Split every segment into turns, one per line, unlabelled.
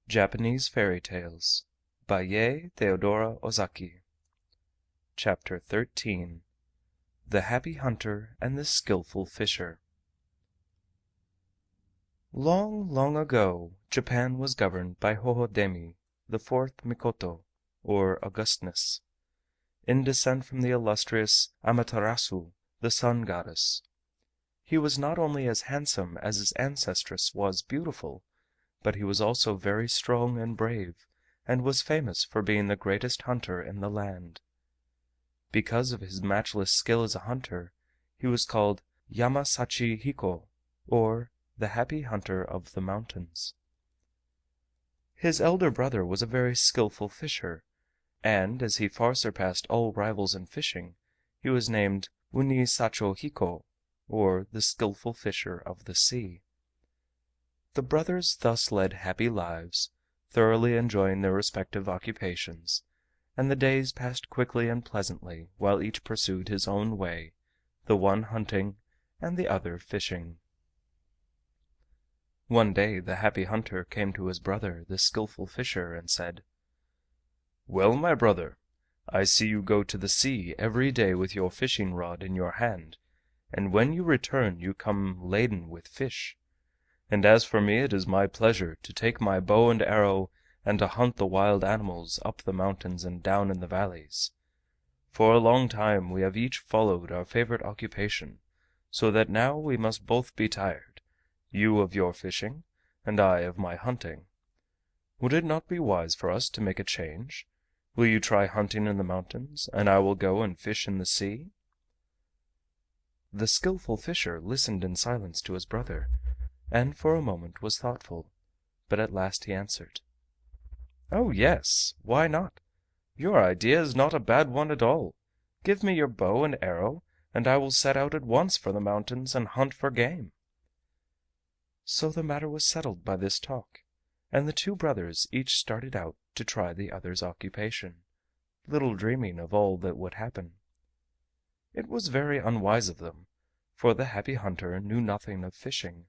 Japanese Fairy Tales by Yei Theodora Ozaki. Chapter 13. The Happy Hunter and the Skillful Fisher. Long, long ago, Japan was governed by Hohodemi, the fourth Mikoto, or Augustness, in descent from the illustrious Amaterasu, the Sun Goddess. He was not only as handsome as his ancestress was beautiful, but he was also very strong and brave, and was famous for being the greatest hunter in the land. Because of his matchless skill as a hunter, he was called Yamasachi Hiko, or the Happy Hunter of the Mountains. His elder brother was a very skillful fisher, and as he far surpassed all rivals in fishing, he was named Unisacho Hiko, or the Skillful Fisher of the Sea. The brothers thus led happy lives, thoroughly enjoying their respective occupations, and the days passed quickly and pleasantly while each pursued his own way, the one hunting and the other fishing. One day the Happy Hunter came to his brother, the Skillful Fisher, and said: "Well, my brother, I see you go to the sea every day with your fishing rod in your hand, and when you return you come laden with fish. And as for me, it is my pleasure to take my bow and arrow and to hunt the wild animals up the mountains and down in the valleys. For a long time we have each followed our favorite occupation, so that now we must both be tired, you of your fishing, and I of my hunting. Would it not be wise for us to make a change? Will you try hunting in the mountains, and I will go and fish in the sea?" The Skillful Fisher listened in silence to his brother, and for a moment was thoughtful, but at last he answered: "Oh yes, why not? Your idea is not a bad one at all. Give me your bow and arrow, and I will set out at once for the mountains and hunt for game." So the matter was settled by this talk, and the two brothers each started out to try the other's occupation, little dreaming of all that would happen. It was very unwise of them, for the Happy Hunter knew nothing of fishing,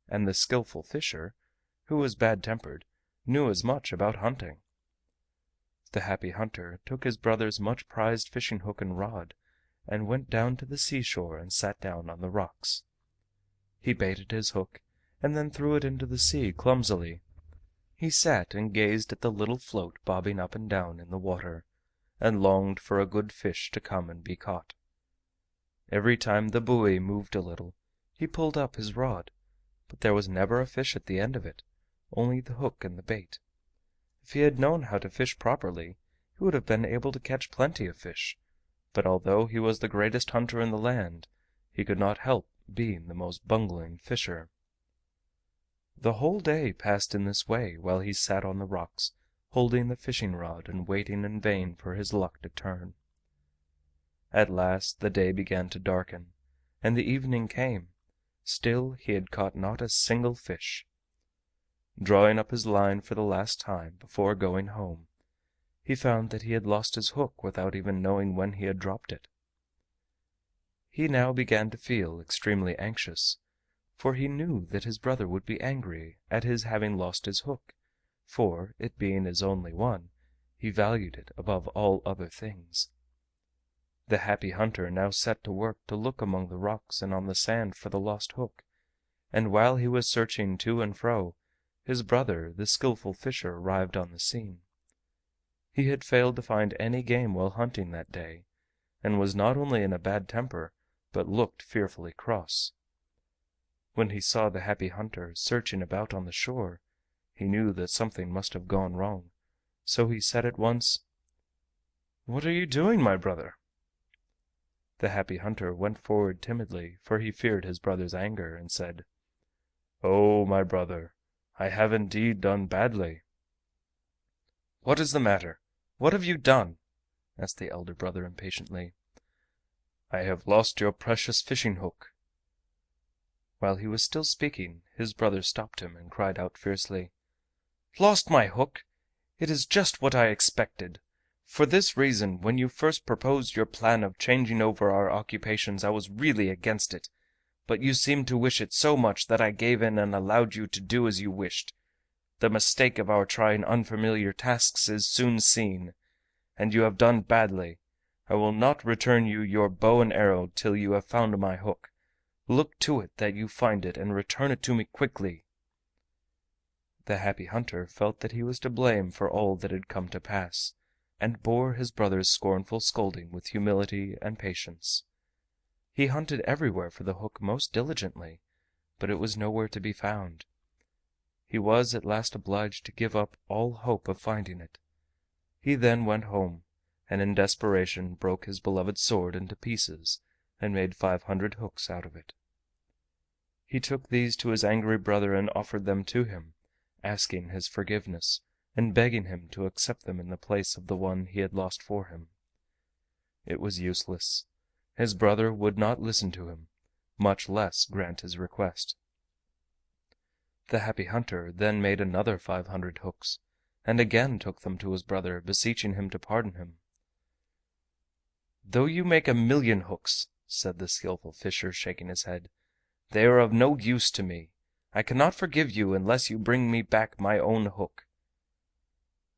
and the Skillful Fisher, who was bad-tempered, knew as much about hunting. The Happy Hunter took his brother's much prized fishing hook and rod, and went down to the seashore and sat down on the rocks. He baited his hook, and then threw it into the sea clumsily. He sat and gazed at the little float bobbing up and down in the water, and longed for a good fish to come and be caught. Every time the buoy moved a little, he pulled up his rod, but there was never a fish at the end of it, only the hook and the bait. If he had known how to fish properly, he would have been able to catch plenty of fish, but although he was the greatest hunter in the land, he could not help being the most bungling fisher. The whole day passed in this way while he sat on the rocks, holding the fishing rod and waiting in vain for his luck to turn. At last the day began to darken, and the evening came. Still he had caught not a single fish. Drawing up his line for the last time before going home, he found that he had lost his hook without even knowing when he had dropped it. He now began to feel extremely anxious, for he knew that his brother would be angry at his having lost his hook, for, it being his only one, he valued it above all other things. The Happy Hunter now set to work to look among the rocks and on the sand for the lost hook, and while he was searching to and fro, his brother, the Skillful Fisher, arrived on the scene. He had failed to find any game while hunting that day, and was not only in a bad temper, but looked fearfully cross. When he saw the Happy Hunter searching about on the shore, he knew that something must have gone wrong, so he said at once: "What are you doing, my brother?" The Happy Hunter went forward timidly, for he feared his brother's anger, and said: "Oh, my brother, I have indeed done badly." "What is the matter? What have you done?" asked the elder brother impatiently. "I have lost your precious fishing hook." While he was still speaking, his brother stopped him and cried out fiercely: "Lost my hook! It is just what I expected. For this reason, when you first proposed your plan of changing over our occupations, I was really against it, but you seemed to wish it so much that I gave in and allowed you to do as you wished. The mistake of our trying unfamiliar tasks is soon seen, and you have done badly. I will not return you your bow and arrow till you have found my hook. Look to it that you find it, and return it to me quickly." The Happy Hunter felt that he was to blame for all that had come to pass, and bore his brother's scornful scolding with humility and patience. He hunted everywhere for the hook most diligently, but it was nowhere to be found. He was at last obliged to give up all hope of finding it. He then went home, and in desperation broke his beloved sword into pieces and made 500 hooks out of it. He took these to his angry brother and offered them to him, asking his forgiveness and begging him to accept them in the place of the one he had lost for him. It was useless. His brother would not listen to him, much less grant his request. The Happy Hunter then made another 500 hooks, and again took them to his brother, beseeching him to pardon him. "Though you make 1,000,000 hooks," said the skillful fisher, shaking his head, "they are of no use to me. I cannot forgive you unless you bring me back my own hook."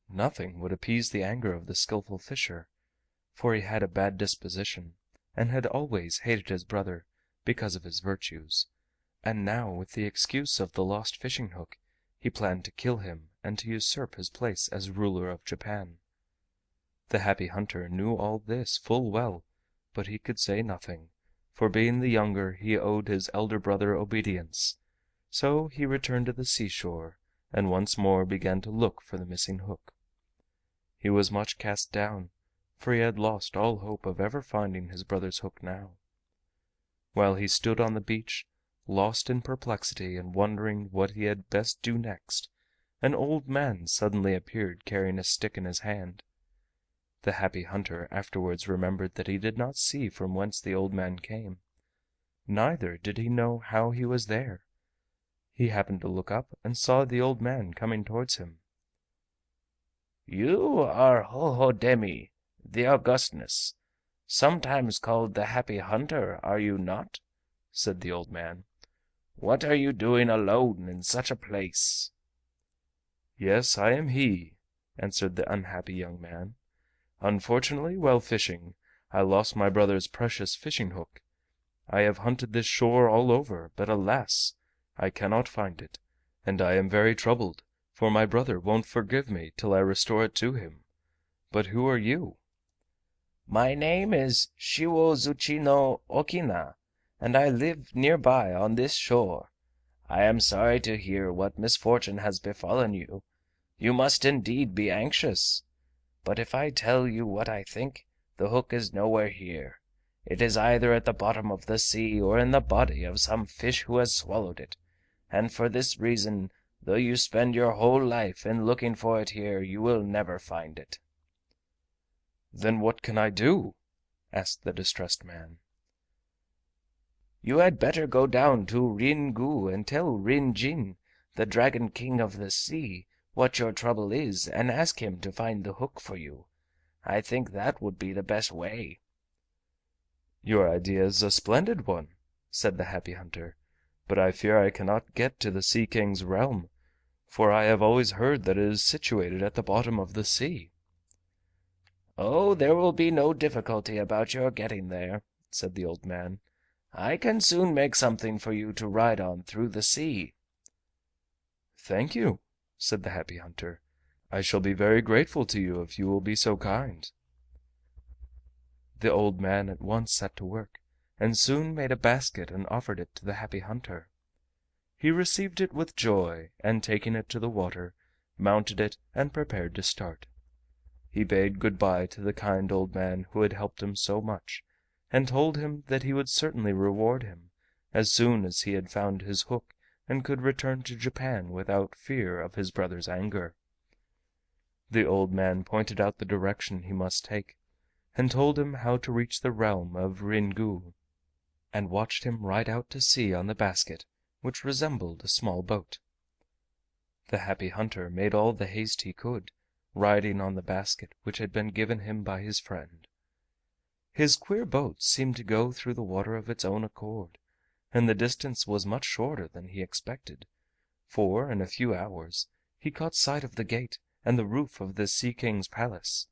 Nothing would appease the anger of the skillful fisher, for he had a bad disposition, and had always hated his brother because of his virtues, and now with the excuse of the lost fishing hook he planned to kill him and to usurp his place as ruler of Japan. The Happy Hunter knew all this full well, but he could say nothing, for being the younger he owed his elder brother obedience, so he returned to the seashore and once more began to look for the missing hook. He was much cast down, for he had lost all hope of ever finding his brother's hook now. While he stood on the beach, lost in perplexity and wondering what he had best do next, an old man suddenly appeared carrying a stick in his hand. The Happy Hunter afterwards remembered that he did not see from whence the old man came, neither did he know how he was there. He happened to look up and saw the old man coming towards him.
"You are Hohodemi, the Augustness, sometimes called the Happy Hunter, are you not?" said the old man. "What are you doing alone in such a place?"
"Yes, I am he," answered the unhappy young man. "Unfortunately, while fishing, I lost my brother's precious fishing hook. I have hunted this shore all over, but alas! I cannot find it, and I am very troubled, for my brother won't forgive me till I restore it to him. But who are you?"
"My name is Shiwozuchi no Okina, and I live near by on this shore. I am sorry to hear what misfortune has befallen you. You must indeed be anxious. But if I tell you what I think, the hook is nowhere here. It is either at the bottom of the sea or in the body of some fish who has swallowed it, and for this reason, though you spend your whole life in looking for it here, you will never find it."
"Then what can I do?" asked the distressed man.
"You had better go down to Rin Gu and tell Rin Jin, the Dragon King of the Sea, what your trouble is, and ask him to find the hook for you. I think that would be the best way."
"Your idea is a splendid one," said the Happy Hunter, "but I fear I cannot get to the Sea King's realm, for I have always heard that it is situated at the bottom of the sea."
"Oh, there will be no difficulty about your getting there," said the old man. "I can soon make something for you to ride on through the sea."
"Thank you," said the Happy Hunter. "I shall be very grateful to you if you will be so kind." The old man at once set to work, and soon made a basket and offered it to the Happy Hunter. He received it with joy, and taking it to the water, mounted it and prepared to start. He bade good bye to the kind old man who had helped him so much, and told him that he would certainly reward him as soon as he had found his hook and could return to Japan without fear of his brother's anger. The old man pointed out the direction he must take, and told him how to reach the realm of Ringu, and watched him ride out to sea on the basket, which resembled a small boat. The Happy Hunter made all the haste he could, riding on the basket which had been given him by his friend. His queer boat seemed to go through the water of its own accord, and the distance was much shorter than he expected, for in a few hours he caught sight of the gate and the roof of the Sea King's palace,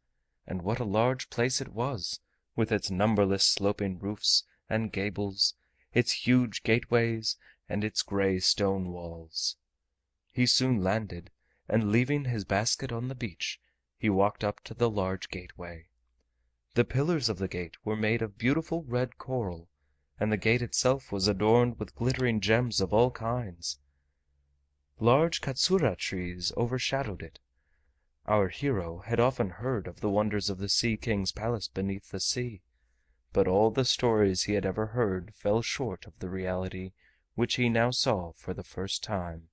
and what a large place it was, with its numberless sloping roofs and gables, its huge gateways, and its gray stone walls. He soon landed, and leaving his basket on the beach, he walked up to the large gateway. The pillars of the gate were made of beautiful red coral, and the gate itself was adorned with glittering gems of all kinds. Large katsura trees overshadowed it. Our hero had often heard of the wonders of the Sea King's palace beneath the sea, but all the stories he had ever heard fell short of the reality which he now saw for the first time.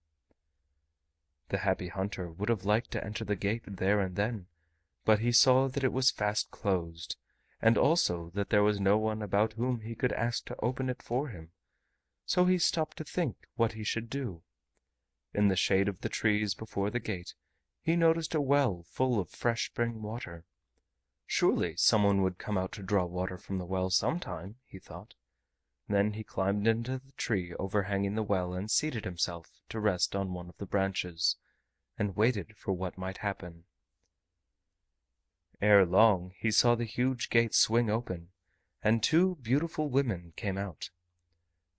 The Happy Hunter would have liked to enter the gate there and then, but he saw that it was fast closed, and also that there was no one about whom he could ask to open it for him, so he stopped to think what he should do. In the shade of the trees before the gate he noticed a well full of fresh spring water. Surely someone would come out to draw water from the well sometime, he thought. Then he climbed into the tree overhanging the well and seated himself to rest on one of the branches, and waited for what might happen. Ere long he saw the huge gate swing open, and two beautiful women came out.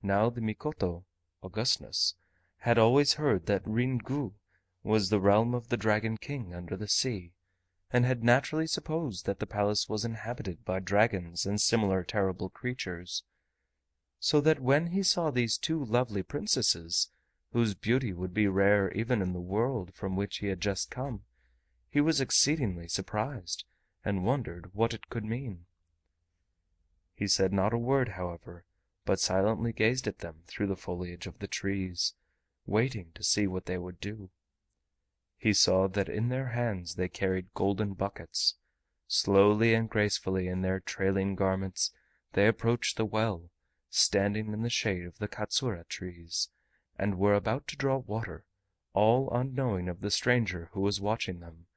Now the Mikoto, Augustness, had always heard that Ringu was the realm of the Dragon King under the sea, and had naturally supposed that the palace was inhabited by dragons and similar terrible creatures, so that when he saw these two lovely princesses, whose beauty would be rare even in the world from which he had just come, he was exceedingly surprised, and wondered what it could mean. He said not a word, however, but silently gazed at them through the foliage of the trees, waiting to see what they would do. He saw that in their hands they carried golden buckets. Slowly and gracefully in their trailing garments they approached the well, standing in the shade of the katsura trees, and were about to draw water, all unknowing of the stranger who was watching them,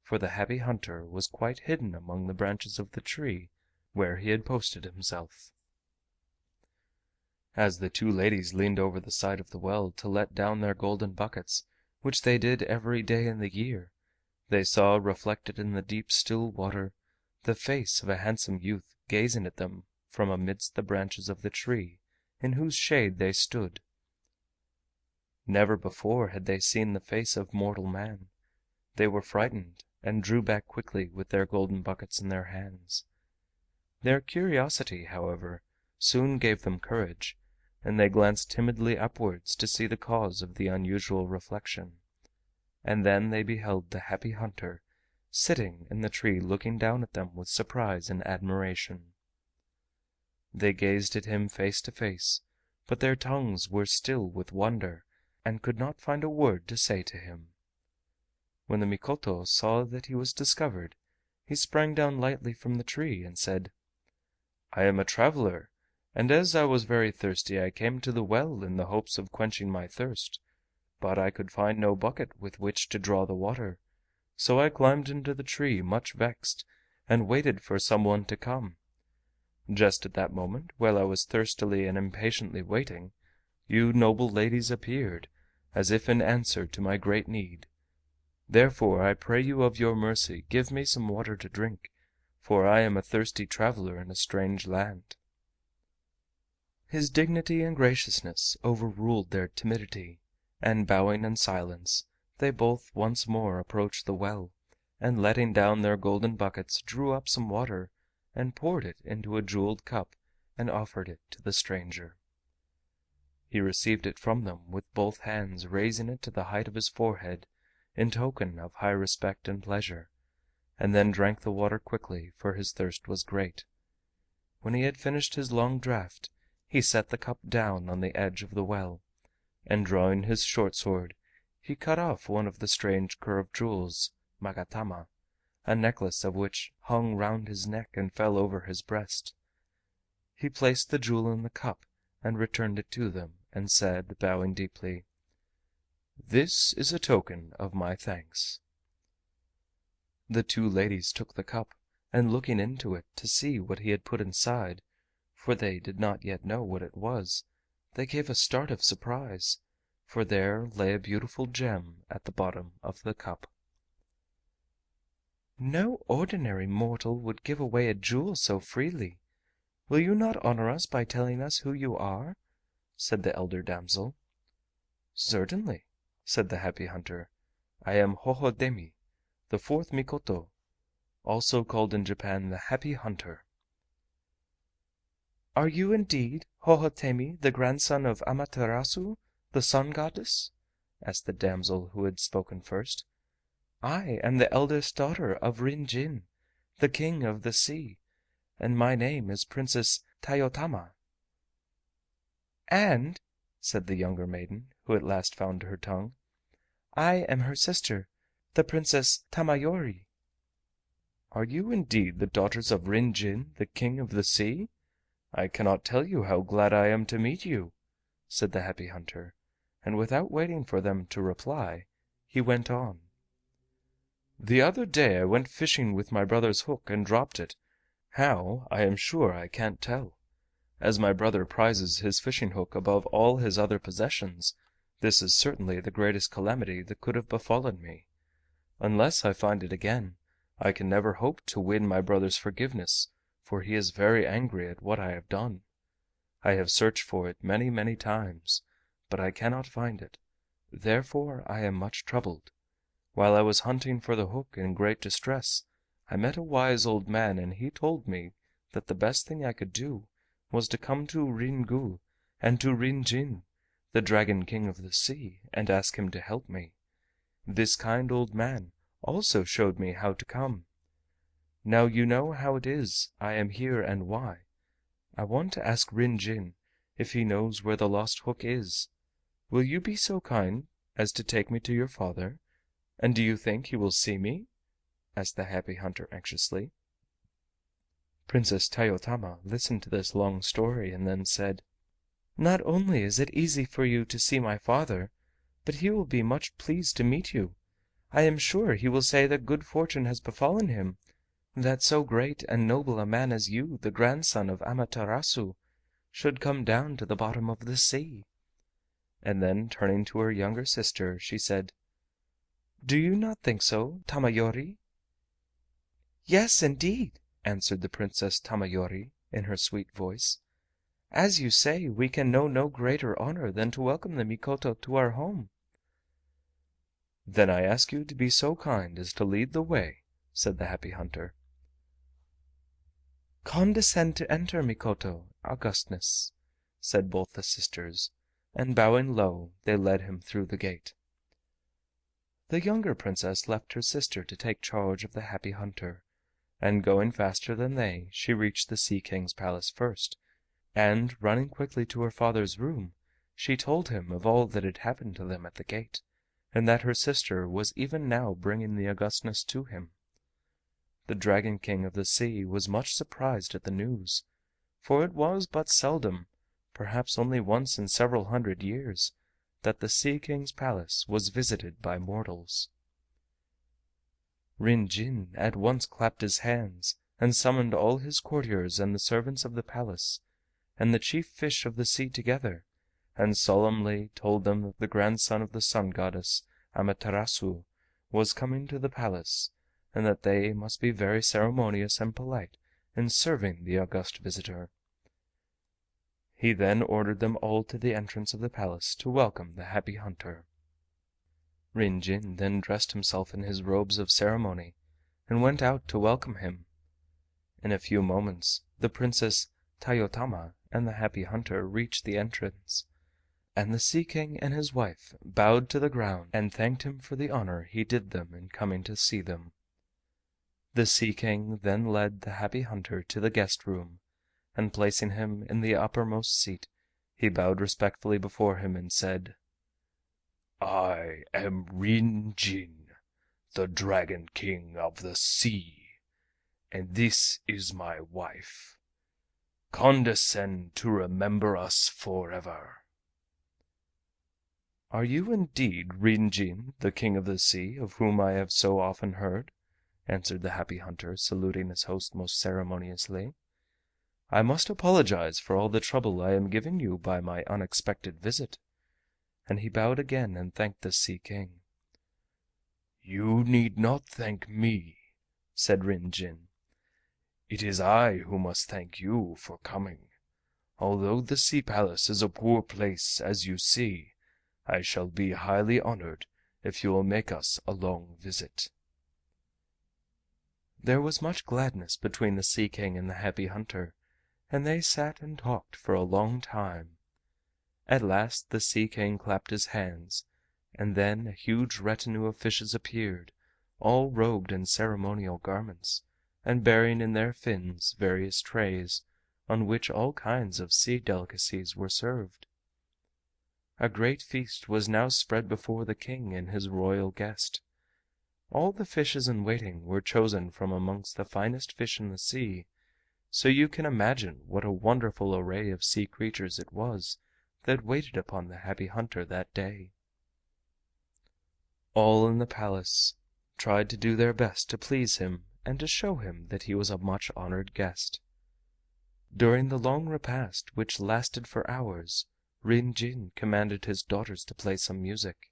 for the Happy Hunter was quite hidden among the branches of the tree where he had posted himself. As the two ladies leaned over the side of the well to let down their golden buckets, which they did every day in the year, they saw reflected in the deep still water the face of a handsome youth gazing at them from amidst the branches of the tree in whose shade they stood. Never before had they seen the face of mortal man. They were frightened, and drew back quickly with their golden buckets in their hands. Their curiosity, however, soon gave them courage, and they glanced timidly upwards to see the cause of the unusual reflection, and then they beheld the Happy Hunter sitting in the tree looking down at them with surprise and admiration. They gazed at him face to face, but their tongues were still with wonder, and could not find a word to say to him. When the Mikoto saw that he was discovered, he sprang down lightly from the tree and said: "I am a traveler, and as I was very thirsty I came to the well in the hopes of quenching my thirst, but I could find no bucket with which to draw the water, so I climbed into the tree much vexed, and waited for some one to come. Just at that moment, while I was thirstily and impatiently waiting, you noble ladies appeared, as if in answer to my great need. Therefore I pray you of your mercy give me some water to drink, for I am a thirsty traveler in a strange land." His dignity and graciousness overruled their timidity, and bowing in silence, they both once more approached the well, and letting down their golden buckets drew up some water and poured it into a jeweled cup and offered it to the stranger. He received it from them with both hands, raising it to the height of his forehead in token of high respect and pleasure, and then drank the water quickly, for his thirst was great. When he had finished his long draught, he set the cup down on the edge of the well, and drawing his short sword, he cut off one of the strange curved jewels, magatama, a necklace of which hung round his neck and fell over his breast. He placed the jewel in the cup and returned it to them, and said, bowing deeply: "This is a token of my thanks." The two ladies took the cup, and looking into it to see what he had put inside, for they did not yet know what it was, they gave a start of surprise, for there lay a beautiful gem at the bottom of the cup.
"No ordinary mortal would give away a jewel so freely. Will you not honor us by telling us who you are?" said the elder damsel.
"Certainly," said the Happy Hunter. "I am Hohodemi, the fourth Mikoto, also called in Japan the Happy Hunter."
"Are you indeed Hohodemi, the grandson of Amaterasu, the Sun Goddess?" asked the damsel who had spoken first. "I am the eldest daughter of Rin Jin, the King of the Sea, and my name is Princess Tayotama." "And," said the younger maiden, who at last found her tongue, "I am her sister, the Princess Tamayori."
"Are you indeed the daughters of Rin Jin, the King of the Sea? I cannot tell you how glad I am to meet you," said the Happy Hunter, and without waiting for them to reply, he went on. "The other day I went fishing with my brother's hook and dropped it. How, I am sure I can't tell. As my brother prizes his fishing hook above all his other possessions, this is certainly the greatest calamity that could have befallen me. Unless I find it again, I can never hope to win my brother's forgiveness, for he is very angry at what I have done. I have searched for it many, many times, but I cannot find it. Therefore I am much troubled. While I was hunting for the hook in great distress, I met a wise old man, and he told me that the best thing I could do was to come to Ringu and to Rinjin, the Dragon King of the Sea, and ask him to help me. This kind old man also showed me how to come. Now you know how it is I am here and why. I want to ask Rin Jin if he knows where the lost hook is. Will you be so kind as to take me to your father? And do you think he will see me?" asked the Happy Hunter anxiously.
Princess Tayotama listened to this long story and then said: "Not only is it easy for you to see my father, but he will be much pleased to meet you. I am sure he will say that good fortune has befallen him, that so great and noble a man as you, the grandson of Amaterasu, should come down to the bottom of the sea." And then turning to her younger sister, she said: "Do you not think so, Tamayori?" "Yes, indeed," answered the Princess Tamayori in her sweet voice. "As you say, we can know no greater honor than to welcome the Mikoto to our home."
"Then I ask you to be so kind as to lead the way," said the Happy Hunter.
"Condescend to enter, Mikoto, Augustness," said both the sisters, and bowing low they led him through the gate. The younger princess left her sister to take charge of the Happy Hunter, and going faster than they, she reached the Sea King's palace first, and running quickly to her father's room, she told him of all that had happened to them at the gate, and that her sister was even now bringing the Augustness to him. The Dragon King of the Sea was much surprised at the news, for it was but seldom, perhaps only once in several hundred years, that the Sea King's palace was visited by mortals. Rin Jin at once clapped his hands and summoned all his courtiers and the servants of the palace, and the chief fish of the sea together, and solemnly told them that the grandson of the Sun Goddess, Amaterasu, was coming to the palace, and that they must be very ceremonious and polite in serving the august visitor. He then ordered them all to the entrance of the palace to welcome the Happy Hunter. Rin Jin then dressed himself in his robes of ceremony and went out to welcome him. In a few moments the Princess Tayotama and the Happy Hunter reached the entrance, and the Sea King and his wife bowed to the ground and thanked him for the honor he did them in coming to see them. The Sea King then led the Happy Hunter to the guest room, and placing him in the uppermost seat, he bowed respectfully before him and said:
"I am Rin Jin, the Dragon King of the Sea, and this is my wife. Condescend to remember us forever."
"Are you indeed Rin Jin, the King of the Sea, of whom I have so often heard?" answered the Happy Hunter, saluting his host most ceremoniously. "I must apologize for all the trouble I am giving you by my unexpected visit.
and he bowed again and thanked the Sea King.
"You need not thank me," said Rin Jin. "It is I who must thank you for coming. Although the Sea Palace is a poor place, as you see, I shall be highly honored if you will make us a long visit."
There was much gladness between the Sea King and the Happy Hunter, and they sat and talked for a long time. At last the Sea King clapped his hands, and then a huge retinue of fishes appeared, all robed in ceremonial garments, and bearing in their fins various trays, on which all kinds of sea delicacies were served. A great feast was now spread before the King and his royal guest. All the fishes in waiting were chosen from amongst the finest fish in the sea, so you can imagine what a wonderful array of sea creatures it was that waited upon the Happy Hunter that day. All in the palace tried to do their best to please him and to show him that he was a much honored guest. During the long repast, which lasted for hours, Rin Jin commanded his daughters to play some music,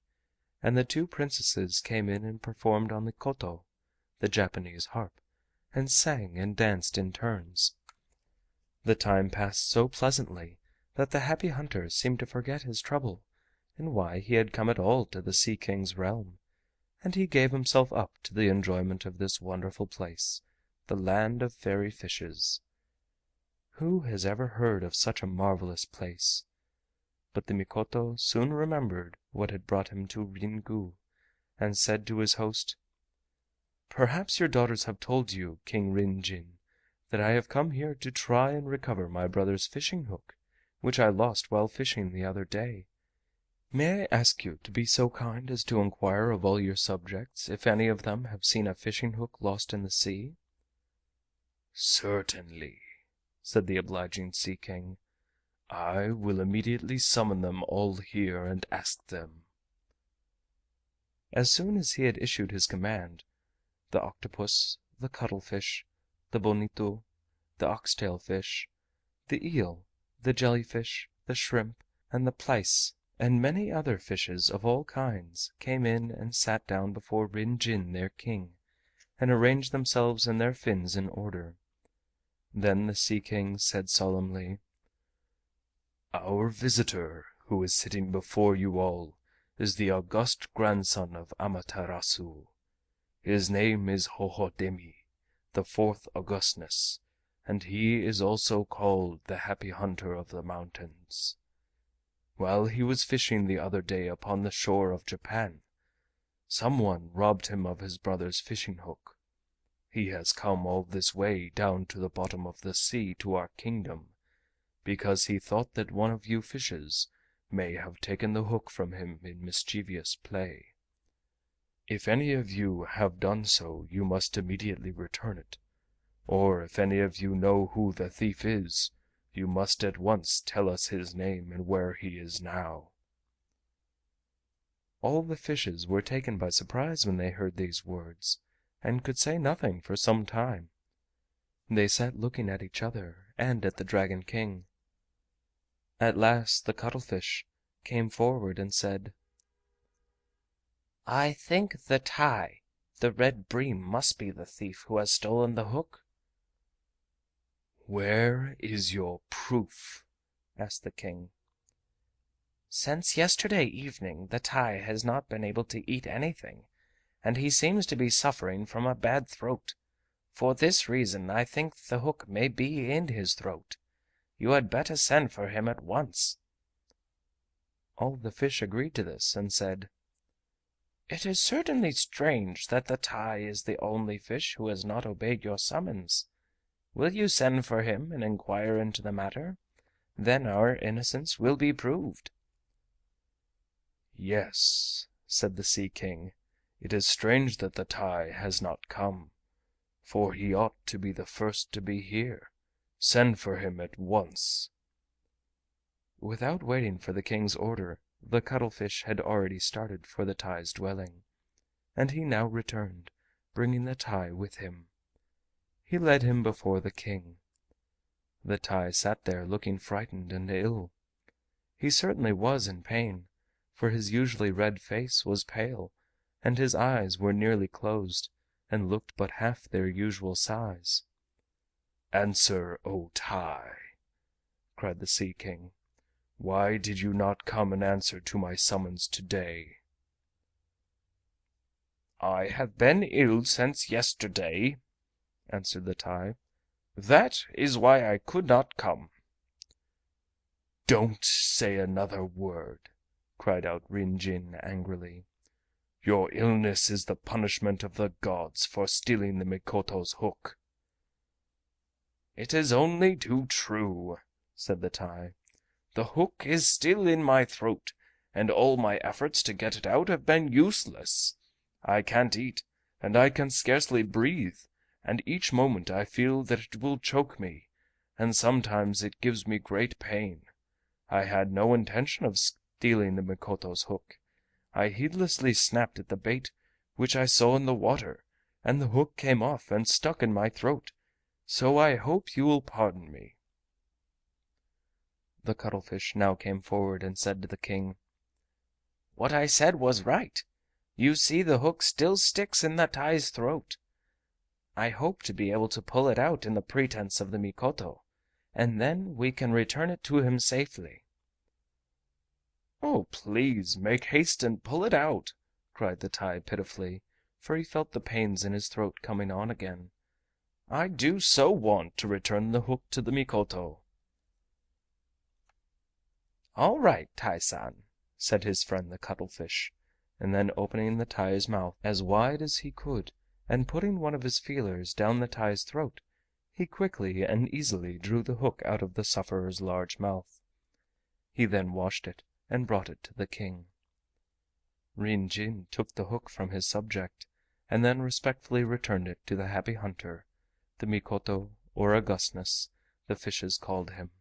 and the two princesses came in and performed on the koto, the Japanese harp, and sang and danced in turns. The time passed so pleasantly that the Happy Hunter seemed to forget his trouble and why he had come at all to the Sea King's realm, and he gave himself up to the enjoyment of this wonderful place, the land of fairy fishes. Who has ever heard of such a marvelous place? But the Mikoto soon remembered what had brought him to Ringu, and said to his host: "Perhaps your daughters have told you, King Rin Jin, that I have come here to try and recover my brother's fishing hook, which I lost while fishing the other day. May I ask you to be so kind as to inquire of all your subjects if any of them have seen a fishing hook lost in the sea?"
"Certainly," said the obliging Sea King. "I will immediately summon them all here and ask them."
As soon as he had issued his command, the octopus, the cuttlefish, the bonito, the oxtail fish, the eel, the jellyfish, the shrimp, and the plaice, and many other fishes of all kinds came in and sat down before Rin Jin, their King, and arranged themselves and their fins in order. Then the Sea King said solemnly:
"Our visitor, who is sitting before you all, is the august grandson of Amaterasu. His name is Hohodemi, the fourth Augustness, and he is also called the Happy Hunter of the Mountains. While he was fishing the other day upon the shore of Japan, some one robbed him of his brother's fishing hook. He has come all this way down to the bottom of the sea to our kingdom, because he thought that one of you fishes may have taken the hook from him in mischievous play. If any of you have done so, you must immediately return it, or if any of you know who the thief is, you must at once tell us his name and where he is now." All the fishes were taken by surprise when they heard these words, and could say nothing for some time. They sat looking at each other and at the Dragon King. At last the cuttlefish came forward and said:
"I think the Tai, the red bream, must be the thief who has stolen the hook."
"Where is your proof?" asked the King.
"Since yesterday evening the Tai has not been able to eat anything, and he seems to be suffering from a bad throat. For this reason I think the hook may be in his throat. You had better send for him at once."
All the fish agreed to this, and said:
"It is certainly strange that the Tai is the only fish who has not obeyed your summons. Will you send for him and inquire into the matter? Then our innocence will be proved."
"Yes," said the Sea King, "it is strange that the Tai has not come, for he ought to be the first to be here. Send for him at once."
Without waiting for the King's order, the cuttlefish had already started for the Tai's dwelling, and he now returned, bringing the Tai with him. He led him before the King. The Tai sat there looking frightened and ill. He certainly was in pain, for his usually red face was pale, and his eyes were nearly closed, and looked but half their usual size. "Answer, O Tai!" cried the Sea King. "Why did you not come in answer to my summons today?"
"I have been ill since yesterday," answered the Tai. "That is why I could not come."
"Don't say another word!" cried out Rin Jin angrily. "Your illness is the punishment of the gods for stealing the Mikoto's hook."
"It is only too true," said the Tai. "The hook is still in my throat, and all my efforts to get it out have been useless. I can't eat, and I can scarcely breathe, and each moment I feel that it will choke me, and sometimes it gives me great pain. I had no intention of stealing the Mikoto's hook. I heedlessly snapped at the bait which I saw in the water, and the hook came off and stuck in my throat, so I hope you will pardon me."
The cuttlefish now came forward and said to the King:
"What I said was right. You see the hook still sticks in the Tai's throat. I hope to be able to pull it out in the presence of the Mikoto, and then we can return it to him safely."
"Oh, please make haste and pull it out!" cried the Tai pitifully, for he felt the pains in his throat coming on again. "I do so want to return the hook to the Mikoto."
"All right, Tai-san,"
said his friend the cuttlefish, and then opening the Tai's mouth as wide as he could, and putting one of his feelers down the Tai's throat, he quickly and easily drew the hook out of the sufferer's large mouth. He then washed it and brought it to the King. Rin Jin took the hook from his subject, and then respectfully returned it to the Happy Hunter, the Mikoto, or Augustness, the fishes called him,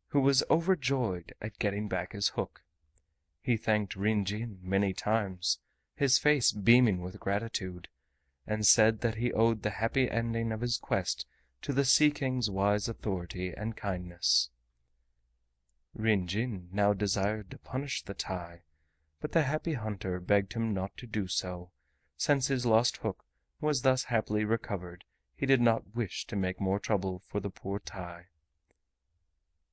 who was overjoyed at getting back his hook. He thanked Rin Jin many times, his face beaming with gratitude, and said that he owed the happy ending of his quest to the Sea King's wise authority and kindness. Rin Jin now desired to punish the Tai, but the Happy Hunter begged him not to do so, since his lost hook was thus happily recovered. He did not wish to make more trouble for the poor Tai.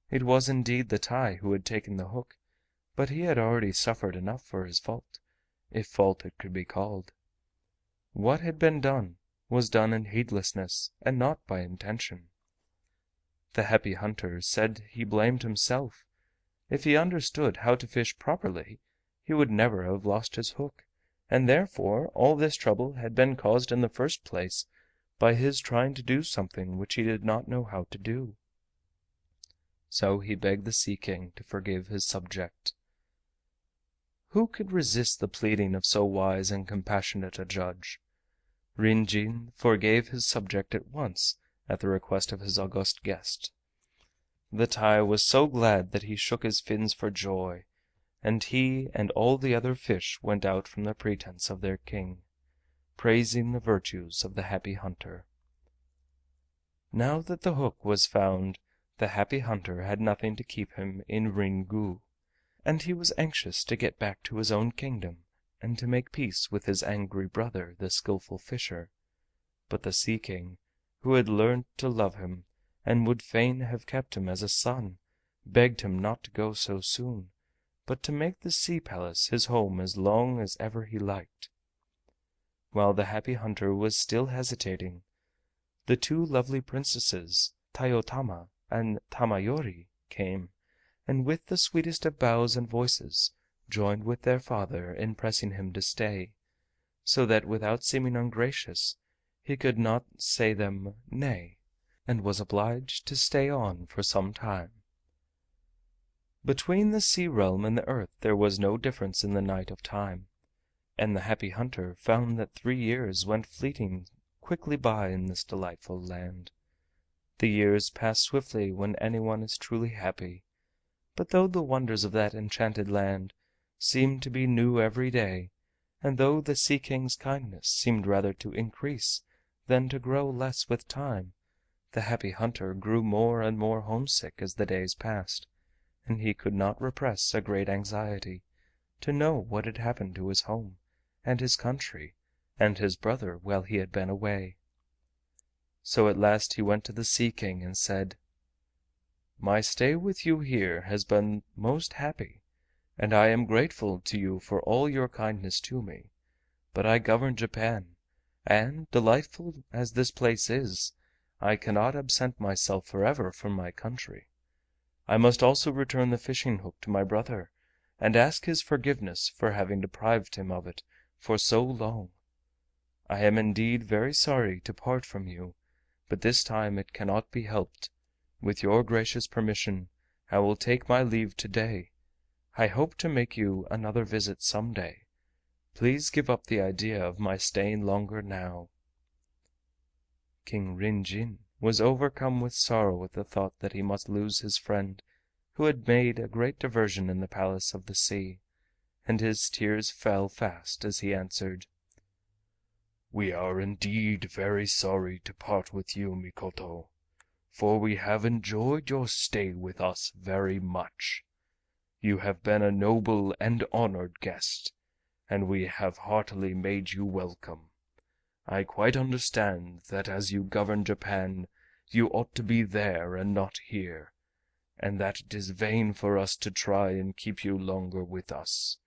It was indeed the Tai who had taken the hook, but he had already suffered enough for his fault, if fault it could be called. What had been done was done in heedlessness and not by intention. The Happy Hunter said he blamed himself. If he understood how to fish properly, he would never have lost his hook, and therefore all this trouble had been caused in the first place by his trying to do something which he did not know how to do. So he begged the Sea King to forgive his subject. Who could resist the pleading of so wise and compassionate a judge? Rin Jin forgave his subject at once at the request of his august guest. The Tai was so glad that he shook his fins for joy, and he and all the other fish went out from the presence of their king, praising the virtues of the Happy Hunter. Now that the hook was found, the Happy Hunter had nothing to keep him in Ringu, and he was anxious to get back to his own kingdom and to make peace with his angry brother, the skillful fisher. But the Sea King, who had learned to love him and would fain have kept him as a son, begged him not to go so soon, but to make the Sea Palace his home as long as ever he liked. While the Happy Hunter was still hesitating, the two lovely princesses, Tayotama and Tamayori, came, and with the sweetest of bows and voices joined with their father in pressing him to stay, so that without seeming ungracious he could not say them nay, and was obliged to stay on for some time. Between the sea realm and the earth there was no difference in the night of time, and the Happy Hunter found that 3 years went fleeting quickly by in this delightful land. The years pass swiftly when anyone is truly happy, but though the wonders of that enchanted land seemed to be new every day, and though the Sea King's kindness seemed rather to increase than to grow less with time, the Happy Hunter grew more and more homesick as the days passed, and he could not repress a great anxiety to know what had happened to his home and his country and his brother while he had been away. So at last he went to the Sea King and said: "My stay with you here has been most happy, and I am grateful to you for all your kindness to me, but I govern Japan, and, delightful as this place is, I cannot absent myself forever from my country. I must also return the fishing hook to my brother, and ask his forgiveness for having deprived him of it for so long. I am indeed very sorry to part from you, but this time it cannot be helped. With your gracious permission, I will take my leave today. I hope to make you another visit some day. Please give up the idea of my staying longer now." King Rin Jin was overcome with sorrow at the thought that he must lose his friend who had made a great diversion in the Palace of the Sea, and his tears fell fast as he answered:
"We are indeed very sorry to part with you, Mikoto, for we have enjoyed your stay with us very much. You have been a noble and honored guest, and we have heartily made you welcome. I quite understand that as you govern Japan you ought to be there and not here, and that it is vain for us to try and keep you longer with us,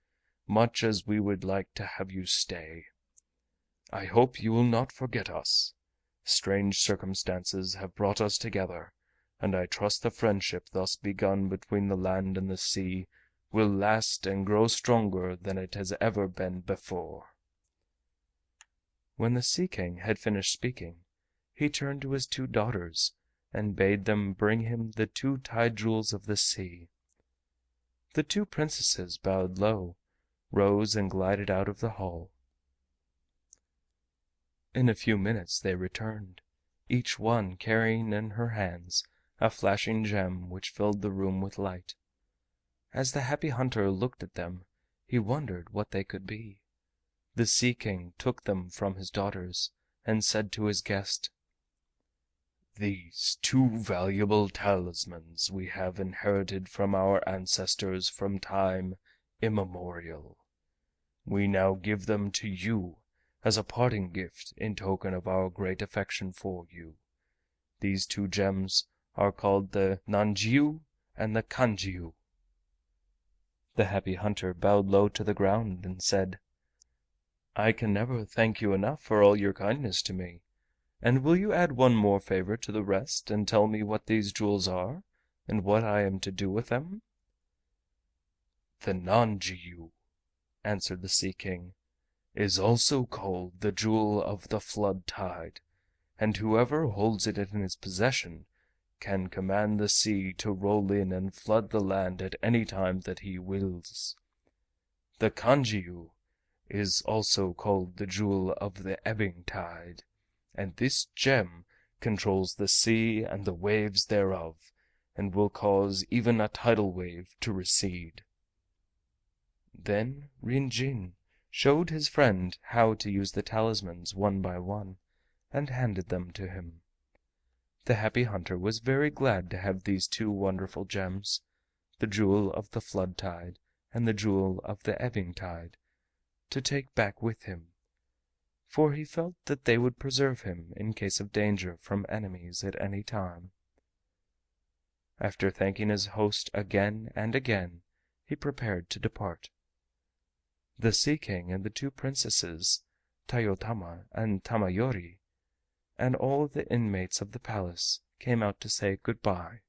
much as we would like to have you stay. I hope you will not forget us. Strange circumstances have brought us together, and I trust the friendship thus begun between the land and the sea will last and grow stronger than it has ever been before."
When the Sea King had finished speaking, he turned to his two daughters and bade them bring him the two tide jewels of the sea. The two princesses bowed low, rose and glided out of the hall. In a few minutes they returned, each one carrying in her hands a flashing gem which filled the room with light. As the Happy Hunter looked at them, he wondered what they could be. The Sea King took them from his daughters and said to his guest:
"These two valuable talismans we have inherited from our ancestors from time immemorial. We now give them to you as a parting gift in token of our great affection for you. These two gems are called the Nanjiu and the Kanjiu."
The Happy Hunter bowed low to the ground and said: "I can never thank you enough for all your kindness to me. And will you add one more favor to the rest and tell me what these jewels are, and what I am to do with them?"
"The Nanjiu," answered the Sea King, "is also called the Jewel of the Flood Tide, and whoever holds it in his possession can command the sea to roll in and flood the land at any time that he wills. The Kanjiu is also called the Jewel of the Ebbing Tide, and this gem controls the sea and the waves thereof, and will cause even a tidal wave to recede." Then Rin Jin showed his friend how to use the talismans one by one, and handed them to him. The Happy Hunter was very glad to have these two wonderful gems, the Jewel of the Flood Tide and the Jewel of the Ebbing Tide, to take back with him, for he felt that they would preserve him in case of danger from enemies at any time. After thanking his host again and again, he prepared to depart. The Sea King and the two princesses, Tayotama and Tamayori, and all the inmates of the palace came out to say good bye,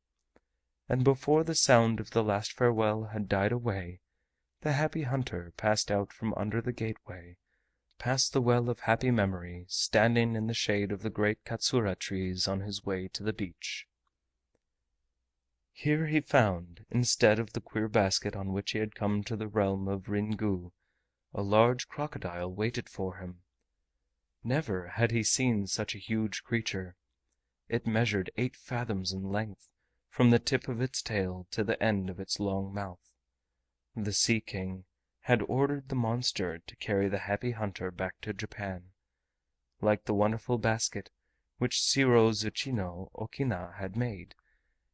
and before the sound of the last farewell had died away, the Happy Hunter passed out from under the gateway, past the Well of Happy Memory, standing in the shade of the great Katsura trees on his way to the beach. Here he found, instead of the queer basket on which he had come to the realm of Ringu, a large crocodile waited for him. Never had he seen such a huge creature. It measured 8 fathoms in length, from the tip of its tail to the end of its long mouth. The Sea King had ordered the monster to carry the Happy Hunter back to Japan, like the wonderful basket which Shiro Zuchino Okina had made,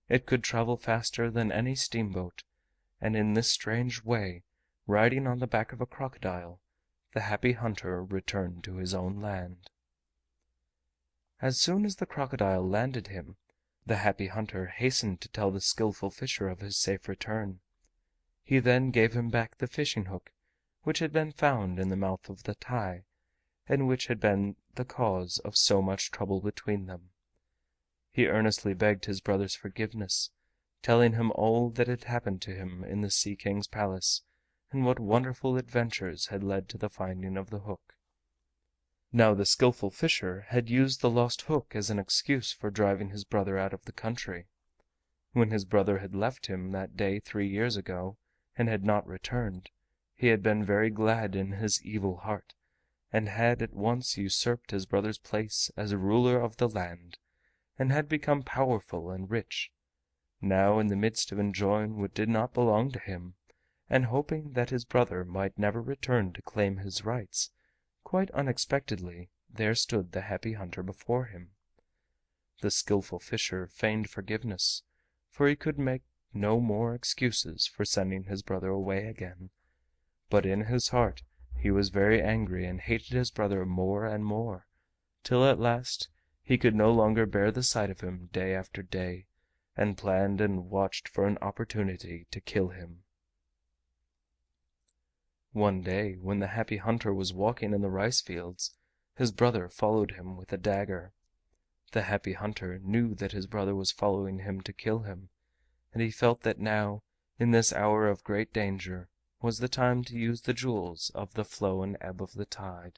It could travel faster than any steamboat, and in this strange way, riding on the back of a crocodile, the Happy Hunter returned to his own land. As soon as the crocodile landed him, the Happy Hunter hastened to tell the skillful fisher of his safe return. He then gave him back the fishing hook which had been found in the mouth of the Tai, and which had been the cause of so much trouble between them. He earnestly begged his brother's forgiveness, telling him all that had happened to him in the Sea King's palace, and what wonderful adventures had led to the finding of the hook. Now the skillful fisher had used the lost hook as an excuse for driving his brother out of the country. When his brother had left him that day 3 years ago, and had not returned, he had been very glad in his evil heart, and had at once usurped his brother's place as ruler of the land, and had become powerful and rich. Now, in the midst of enjoying what did not belong to him, and hoping that his brother might never return to claim his rights, quite unexpectedly there stood the Happy Hunter before him. The skillful fisher feigned forgiveness, for he could make no more excuses for sending his brother away again, but in his heart he was very angry and hated his brother more and more, till at last he could no longer bear the sight of him day after day, and planned and watched for an opportunity to kill him. One day, when the Happy Hunter was walking in the rice fields, his brother followed him with a dagger. The Happy Hunter knew that his brother was following him to kill him, and he felt that now, in this hour of great danger, was the time to use the jewels of the flow and ebb of the tide,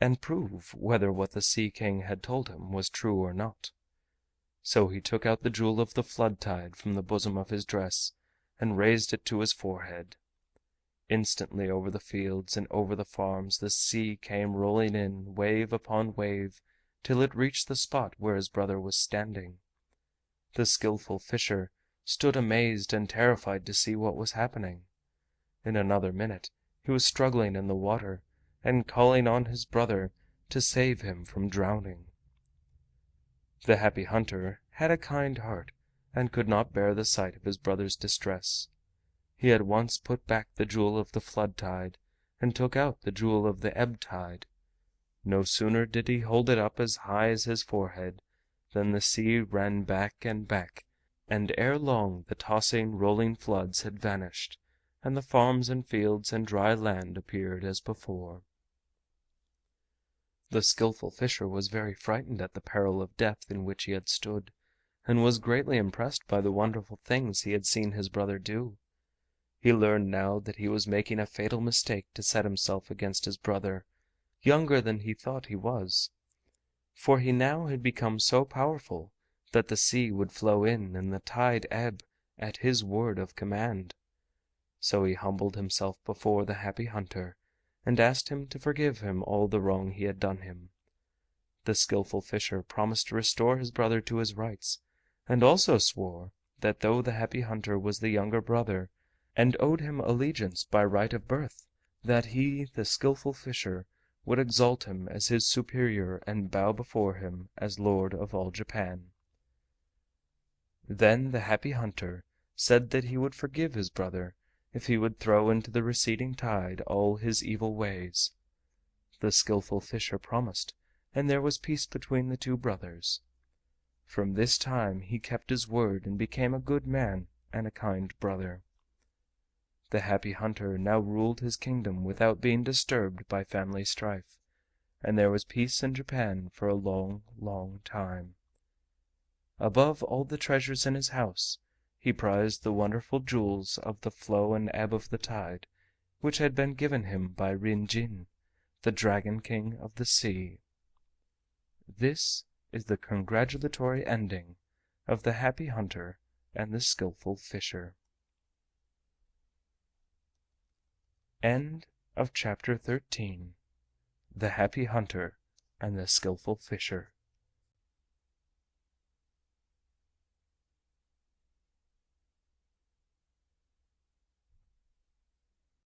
and prove whether what the Sea King had told him was true or not. So he took out the jewel of the flood tide from the bosom of his dress, and raised it to his forehead. Instantly over the fields and over the farms the sea came rolling in, wave upon wave, till it reached the spot where his brother was standing. The skillful fisher stood amazed and terrified to see what was happening. In another minute he was struggling in the water, and calling on his brother to save him from drowning. The Happy Hunter had a kind heart, and could not bear the sight of his brother's distress. He at once put back the jewel of the flood tide, and took out the jewel of the ebb tide. No sooner did he hold it up as high as his forehead than the sea ran back and back, and ere long the tossing, rolling floods had vanished, and the farms and fields and dry land appeared as before. The skillful fisher was very frightened at the peril of death in which he had stood, and was greatly impressed by the wonderful things he had seen his brother do. He learned now that he was making a fatal mistake to set himself against his brother, younger than he thought he was, for he now had become so powerful that the sea would flow in and the tide ebb at his word of command. So he humbled himself before the Happy Hunter, and asked him to forgive him all the wrong he had done him. The skillful fisher promised to restore his brother to his rights, and also swore that though the Happy Hunter was the younger brother, and owed him allegiance by right of birth, that he, the skillful fisher, would exalt him as his superior and bow before him as Lord of all Japan. Then the Happy Hunter said that he would forgive his brother if he would throw into the receding tide all his evil ways. The skillful fisher promised, and there was peace between the two brothers. From this time he kept his word and became a good man and a kind brother. The Happy Hunter now ruled his kingdom without being disturbed by family strife, and there was peace in Japan for a long, long time. Above all the treasures in his house, he prized the wonderful jewels of the flow and ebb of the tide, which had been given him by Rin Jin, the Dragon King of the Sea. This is the congratulatory ending of The Happy Hunter and the Skillful Fisher. End of chapter 13. The Happy Hunter and the Skillful Fisher.